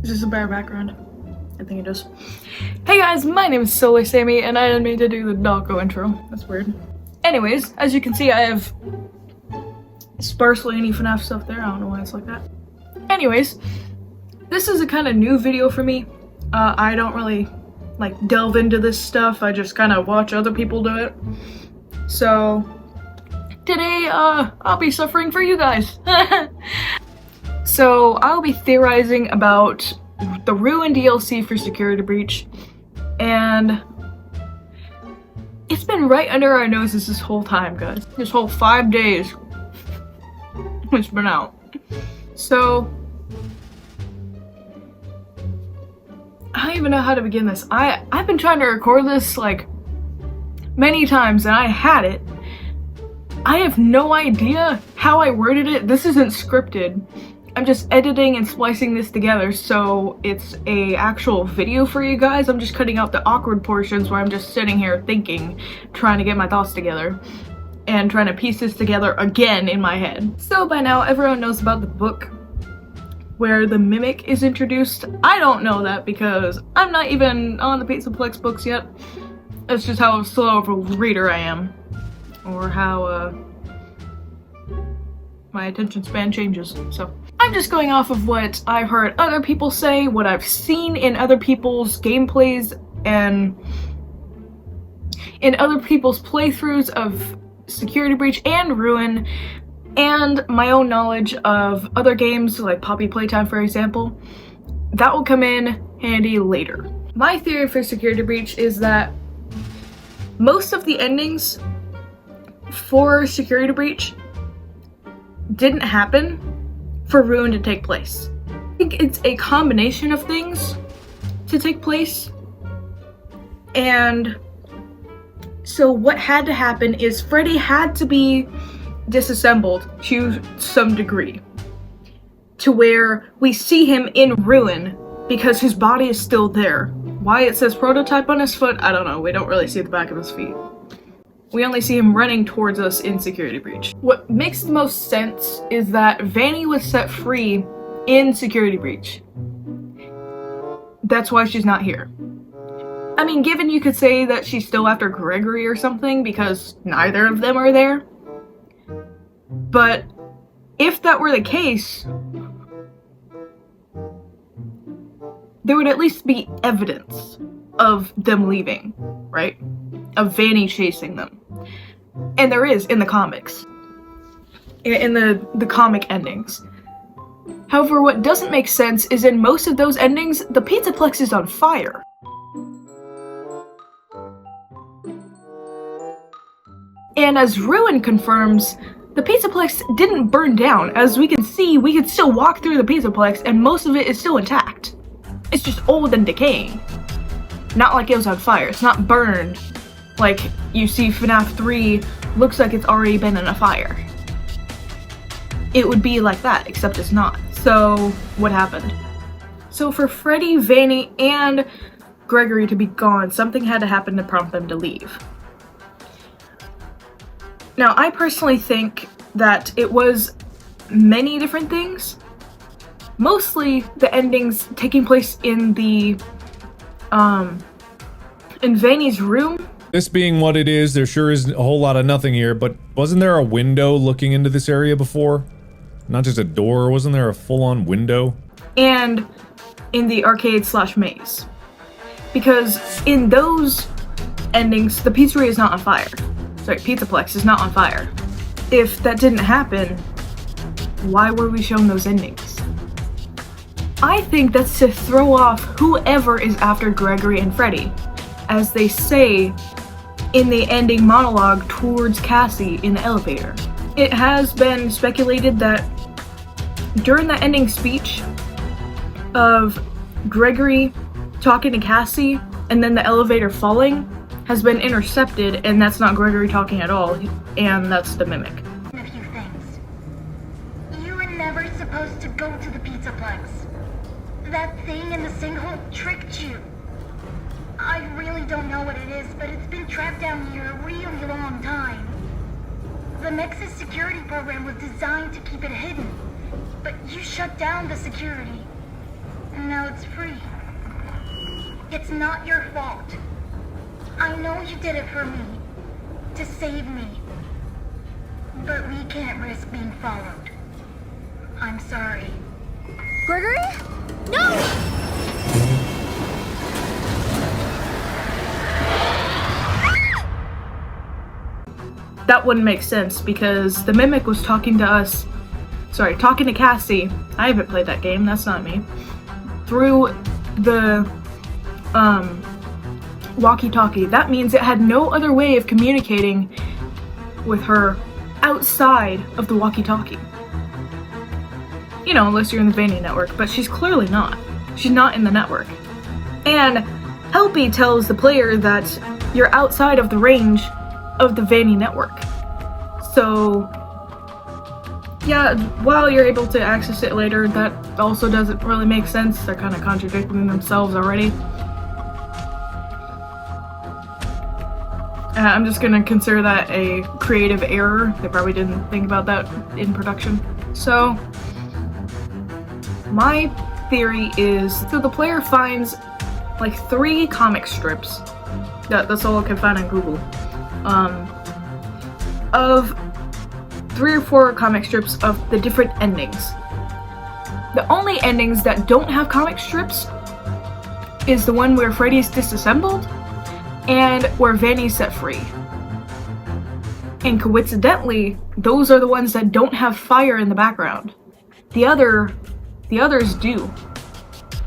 Is this a better background? I think it is. Hey guys, my name is Solar Sammy, and I didn't mean to do the Doggo intro. That's weird. Anyways, as you can see, I have sparsely any FNAF stuff there. I don't know why it's like that. Anyways, this is a kind of new video for me. I don't really like delve into this stuff. I just kind of watch other people do it. So today, I'll be suffering for you guys. So I'll be theorizing about the Ruin DLC for Security Breach, and it's been right under our noses this whole time, guys. This whole 5 days it's been out. So I don't even know how to begin this. I've been trying to record this like many times and I had it. I have no idea how I worded it. This isn't scripted. I'm just editing and splicing this together so it's a actual video for you guys. I'm just cutting out the awkward portions where I'm just sitting here thinking, trying to get my thoughts together and trying to piece this together again in my head. So by now everyone knows about the book where the Mimic is introduced. I don't know that because I'm not even on the Pizzaplex books yet. That's just how slow of a reader I am, or how my attention span changes. So I'm just going off of what I've heard other people say, what I've seen in other people's gameplays and in other people's playthroughs of Security Breach and Ruin, and my own knowledge of other games like Poppy Playtime, for example. That will come in handy later. My theory for Security Breach is that most of the endings for Security Breach didn't happen for Ruin to take place. I think it's a combination of things to take place, and so what had to happen is Freddy had to be disassembled to some degree, to where we see him in Ruin because his body is still there. Why it says prototype on his foot, I don't know. We don't really see the back of his feet. We only see him running towards us in Security Breach. What makes the most sense is that Vanny was set free in Security Breach. That's why she's not here. I mean, given you could say that she's still after Gregory or something because neither of them are there. But if that were the case, there would at least be evidence of them leaving, right? Of Vanny chasing them. And there is in the comics. In the comic endings. However, what doesn't make sense is in most of those endings, the Pizzaplex is on fire. And as Ruin confirms, the Pizzaplex didn't burn down. As we can see, we can still walk through the Pizzaplex and most of it is still intact. It's just old and decaying. Not like it was on fire. It's not burned. Like you see FNAF 3 looks like it's already been in a fire. It would be like that, except it's not. So what happened? So for Freddy, Vanny, and Gregory to be gone, something had to happen to prompt them to leave. Now, I personally think that it was many different things. Mostly the endings taking place in the, in Vanny's room. This being what it is, there sure is a whole lot of nothing here, but wasn't there a window looking into this area before? Not just a door, wasn't there a full-on window? And in the arcade/maze. Because in those endings, the pizzeria is not on fire. Sorry, Pizzaplex is not on fire. If that didn't happen, why were we shown those endings? I think that's to throw off whoever is after Gregory and Freddy, as they say in the ending monologue towards Cassie in the elevator. It has been speculated that during the ending speech of Gregory talking to Cassie and then the elevator falling has been intercepted, and that's not Gregory talking at all, and that's the Mimic. A few things. You were never supposed to go to the Pizzaplex. That thing in the sinkhole tricked you. I really don't know what it is, but it's been trapped down here a really long time. The Nexus security program was designed to keep it hidden, but you shut down the security. And now it's It's not your fault. I know you did it for me. To save me. But we can't risk being followed. I'm sorry. Gregory? No! That wouldn't make sense because the Mimic was talking to Cassie. I haven't played that game, that's not me. Through the walkie-talkie. That means it had no other way of communicating with her outside of the walkie-talkie. You know, unless you're in the Vanny network, but she's clearly not. She's not in the network. And Helpy tells the player that you're outside of the range of the Vanny network. So, yeah, while you're able to access it later, that also doesn't really make sense. They're kind of contradicting themselves already. I'm just gonna consider that a creative error. They probably didn't think about that in production. So, my theory is, so the player finds like 3 comic strips. That's all I can find on Google. Of 3 or 4 comic strips of the different endings. The only endings that don't have comic strips is the one where Freddy's disassembled and where Vanny's set free. And coincidentally, those are the ones that don't have fire in the background. The others do.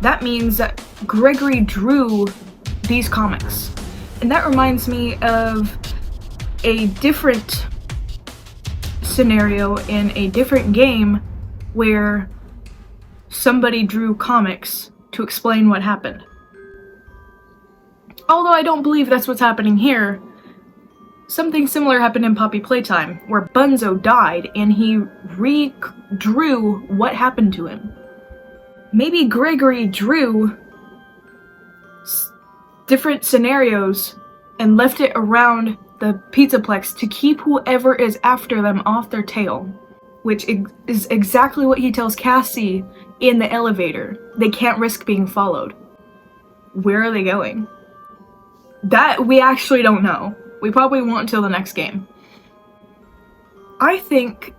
That means that Gregory drew these comics. And that reminds me of a different scenario in a different game where somebody drew comics to explain what happened. Although I don't believe that's what's happening here. Something similar happened in Poppy Playtime, where Bunzo died and he redrew what happened to him. Maybe Gregory drew different scenarios and left it around the Pizzaplex to keep whoever is after them off their tail. Which is exactly what he tells Cassie in the elevator. They can't risk being followed. Where are they going? That we actually don't know. We probably won't until the next game. I think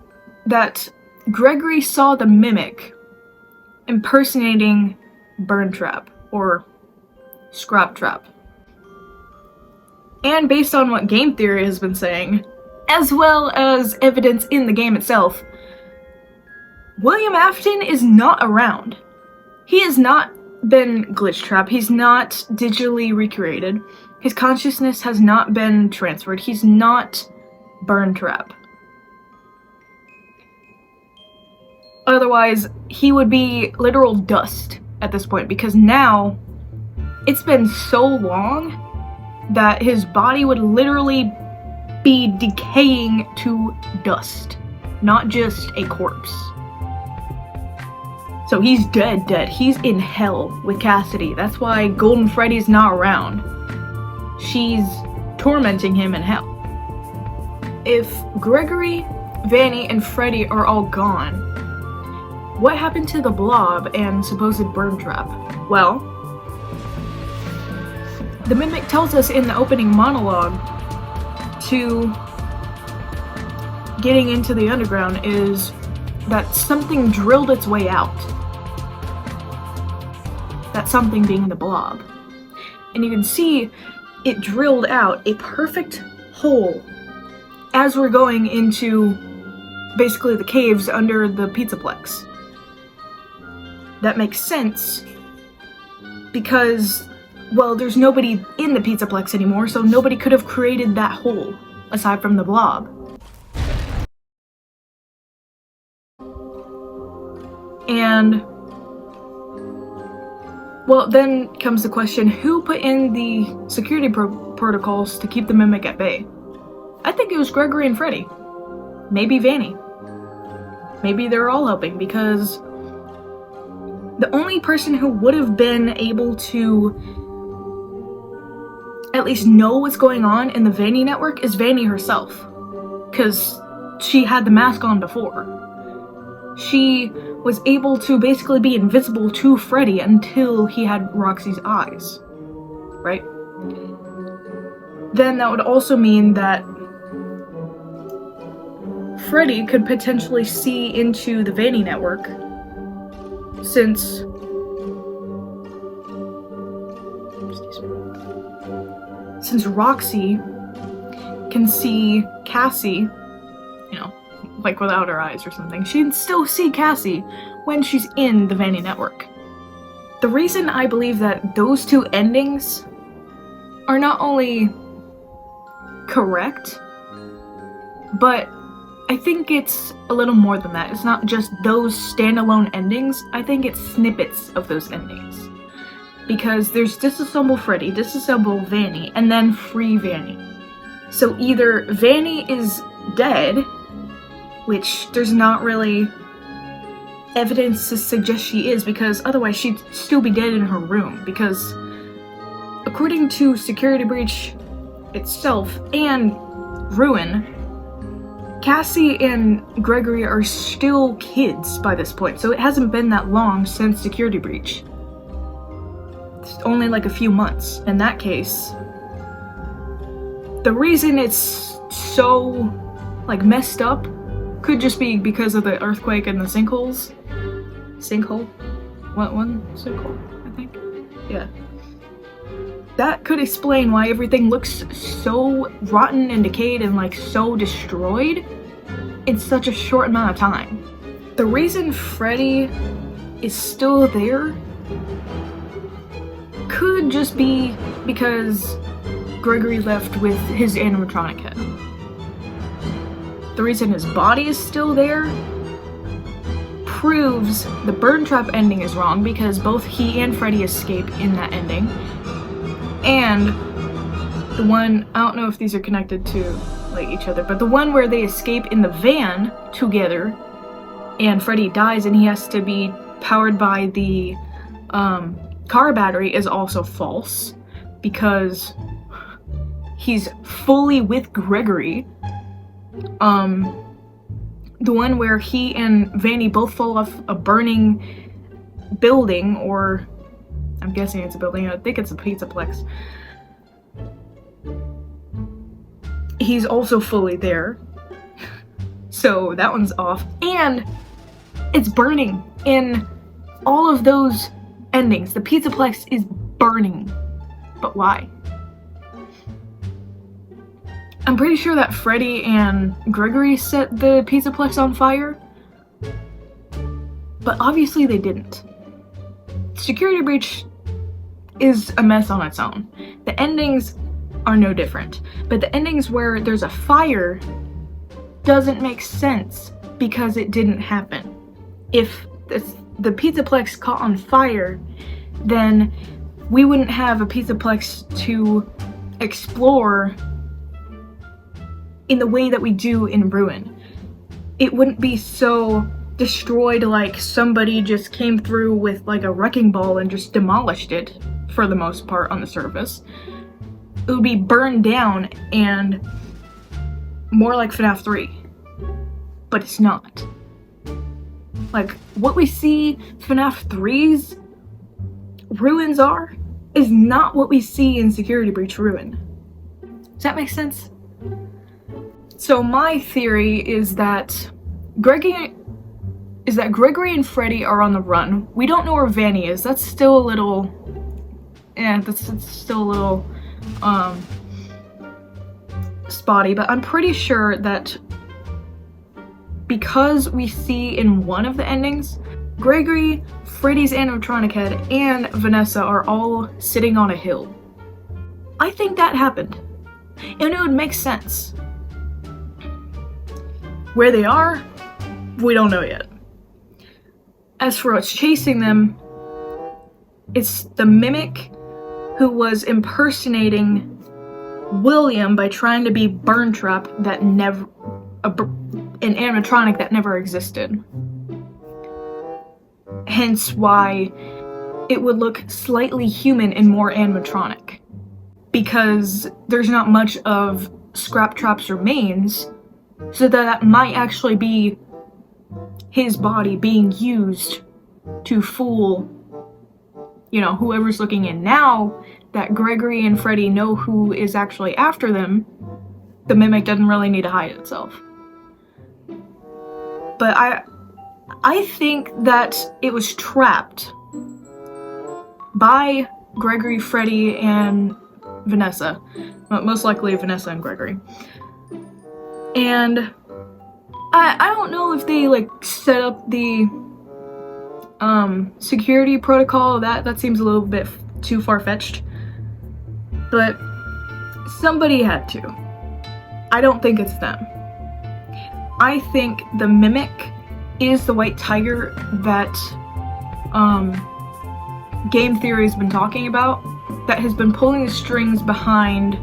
that Gregory saw the Mimic impersonating Burn Trap or Scrap Trap. And based on what game theory has been saying, as well as evidence in the game itself, William Afton is not around. He has not been glitch trapped. He's not digitally recreated. His consciousness has not been transferred. He's not Burn Trap. Otherwise, he would be literal dust at this point, because now it's been so long that his body would literally be decaying to dust, not just a corpse. So he's dead. He's in hell with Cassidy. That's why Golden Freddy's not around. She's tormenting him in hell. If Gregory, Vanny, and Freddy are all gone, what happened to the Blob and supposed Burn Trap? Well, the Mimic tells us in the opening monologue to getting into the underground is that something drilled its way out. That something being the Blob. And you can see it drilled out a perfect hole as we're going into basically the caves under the Pizzaplex. That makes sense because, well, there's nobody in the Pizzaplex anymore, so nobody could have created that hole aside from the Blob. And, well, then comes the question, who put in the security protocols to keep the Mimic at bay? I think it was Gregory and Freddy. Maybe Vanny. Maybe they're all helping, because the only person who would have been able to at least know what's going on in the Vanny network is Vanny herself. Because she had the mask on before. She was able to basically be invisible to Freddy until he had Roxy's eyes. right? Then that would also mean that Freddy could potentially see into the Vanny network, since Roxy can see Cassie, you know, like without her eyes or something. She can still see Cassie when she's in the Vanny network. The reason I believe that those two endings are not only correct, but I think it's a little more than that. It's not just those standalone endings, I think it's snippets of those endings. Because there's Disassemble Freddy, Disassemble Vanny, and then Free Vanny. So either Vanny is dead, which there's not really evidence to suggest she is, because otherwise she'd still be dead in her room, because according to Security Breach itself and Ruin, Cassie and Gregory are still kids by this point, so it hasn't been that long since Security Breach. It's only like a few months. In that case, the reason it's so, like, messed up could just be because of the earthquake and the sinkholes. Sinkhole? What one? Sinkhole, I think. Yeah. That could explain why everything looks so rotten and decayed and, like, so destroyed in such a short amount of time. The reason Freddy is still there could just be because Gregory left with his animatronic head. The reason his body is still there proves the burn trap ending is wrong, because both he and Freddy escape in that ending. And the one, I don't know if these are connected to like each other, but the one where they escape in the van together and Freddy dies and he has to be powered by the car battery is also false, because he's fully with Gregory. The one where he and Vanny both fall off a burning building, or I'm guessing it's a building, I think it's a Pizzaplex. He's also fully there. So that one's off. And it's burning in all of those endings. The Pizzaplex is burning. But why? I'm pretty sure that Freddy and Gregory set the Pizzaplex on fire. But obviously they didn't. Security Breach is a mess on its own. The endings are no different. But the endings where there's a fire doesn't make sense because it didn't happen. If the Pizzaplex caught on fire, then we wouldn't have a Pizzaplex to explore in the way that we do in Ruin. It wouldn't be so destroyed like somebody just came through with like a wrecking ball and just demolished it for the most part on the surface. It would be burned down and more like FNAF 3. But it's not. Like, what we see FNAF 3's ruins are is not what we see in Security Breach Ruin. Does that make sense? So my theory is that Gregory and Freddy are on the run. We don't know where Vanny is. That's still a little... that's still a little... spotty, but I'm pretty sure that because we see in one of the endings, Gregory, Freddy's animatronic head, and Vanessa are all sitting on a hill. I think that happened. And it would make sense. Where they are, we don't know yet. As for what's chasing them, it's the Mimic who was impersonating William by trying to be Burn Trap that never... an animatronic that never existed. Hence why it would look slightly human and more animatronic. Because there's not much of Scrap Trap's remains, so that might actually be his body being used to fool, you know, whoever's looking in now, that Gregory and Freddy know who is actually after them, the Mimic doesn't really need to hide itself. But I think that it was trapped by Gregory, Freddy, and Vanessa. Most likely Vanessa and Gregory. And I don't know if they like set up the security protocol. That seems a little bit too far-fetched. But somebody had to. I don't think it's them. I think the Mimic is the white tiger that game theory has been talking about, that has been pulling the strings behind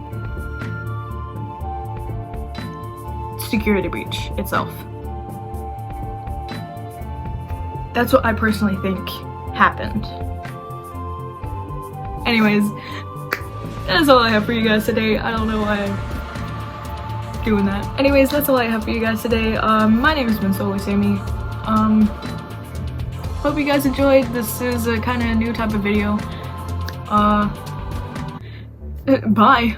security breach itself. That's what I personally think happened. Anyways, that's all I have for you guys today. I don't know why I'm doing that. Anyways, that's all I have for you guys today. My name has been Solely Sammy. Hope you guys enjoyed. This is a kind of new type of video. Bye.